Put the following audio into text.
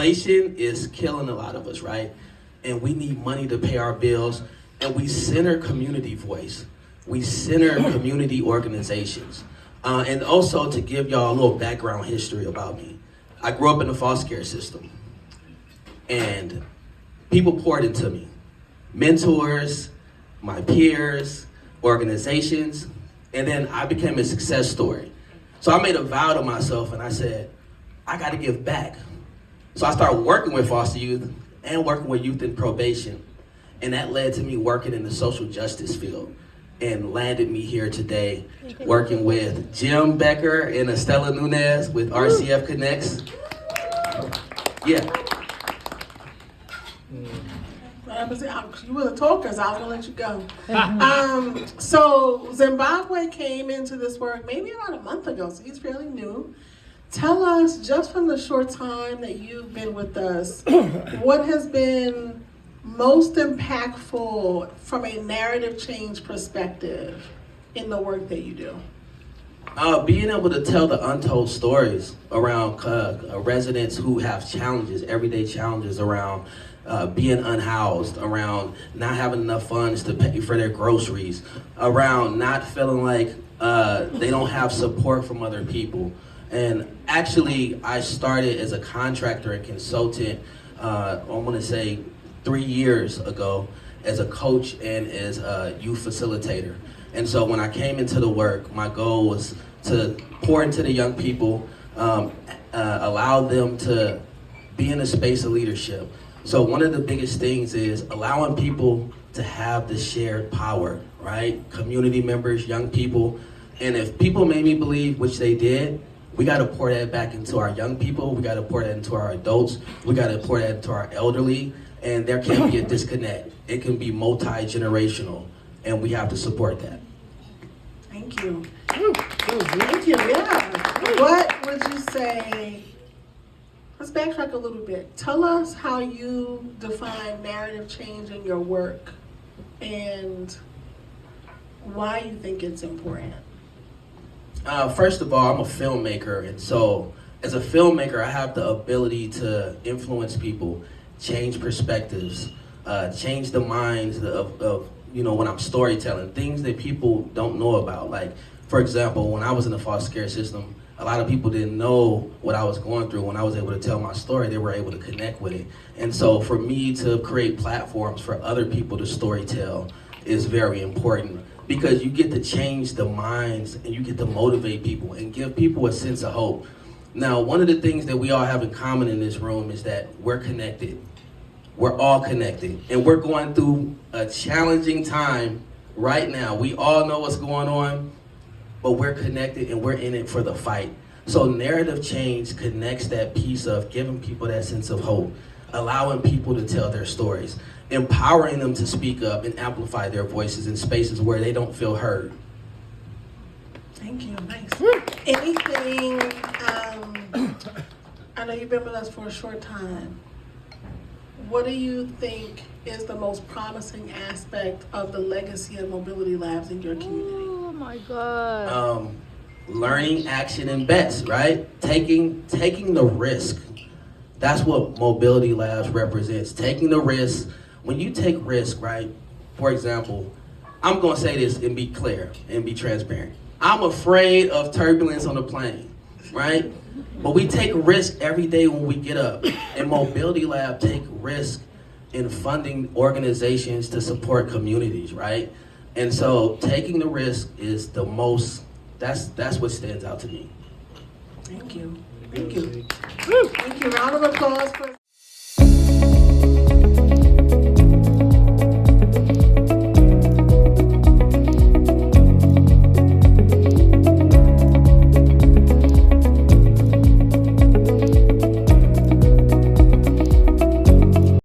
inflation is killing a lot of us, right? And we need money to pay our bills, and we center community voice. We center community organizations. And also to give y'all a little background history about me. I grew up in the foster care system, and people poured into me. Mentors, my peers, organizations, and then I became a success story. So I made a vow to myself, and I said, I gotta give back. So I started working with foster youth and working with youth in probation, and that led to me working in the social justice field and landed me here today working with Jim Becker and Estella Nunez with RCF Connects. Yeah. You were the talkers, I was gonna let you go. So Zimbabwe came into this work maybe about a month ago, so he's fairly new. Tell us, just from the short time that you've been with us, what has been most impactful from a narrative change perspective in the work that you do? Being able to tell the untold stories around residents who have challenges, everyday challenges around being unhoused, around not having enough funds to pay for their groceries, around not feeling like they don't have support from other people. And actually, I started as a contractor and consultant, I want to say 3 years ago, as a coach and as a youth facilitator. And so when I came into the work, my goal was to pour into the young people, allow them to be in a space of leadership. So one of the biggest things is allowing people to have the shared power, right? Community members, young people. And if people made me believe, which they did, we got to pour that back into our young people. We got to pour that into our adults. We got to pour that into our elderly. And there can't be a disconnect. It can be multi-generational, and we have to support that. Thank you. Thank you, yeah. What would you say, let's backtrack a little bit. Tell us how you define narrative change in your work and why you think it's important. First of all, I'm a filmmaker, and so as a filmmaker, I have the ability to influence people, change perspectives, change the minds of when I'm storytelling, things that people don't know about. Like, for example, when I was in the foster care system, a lot of people didn't know what I was going through. When I was able to tell my story, they were able to connect with it. And so for me to create platforms for other people to storytell is very important, because you get to change the minds and you get to motivate people and give people a sense of hope. Now, one of the things that we all have in common in this room is that we're connected. We're all connected, and we're going through a challenging time right now. We all know what's going on, but we're connected and we're in it for the fight. So narrative change connects that piece of giving people that sense of hope, allowing people to tell their stories, empowering them to speak up and amplify their voices in spaces where they don't feel heard. Thank you, nice. Anything, I know you've been with us for a short time. What do you think is the most promising aspect of the legacy of Mobility Labs in your community? Oh my God. Learning, action, and bets, right? Taking the risk. That's what Mobility Labs represents, taking the risk. When you take risk, right? For example, I'm gonna say this and be clear and be transparent. I'm afraid of turbulence on the plane, right? But we take risk every day when we get up. And Mobility Lab take risk in funding organizations to support communities, right? And so taking the risk is the most, that's what stands out to me. Thank you. Thank you. Thank you. Round of applause for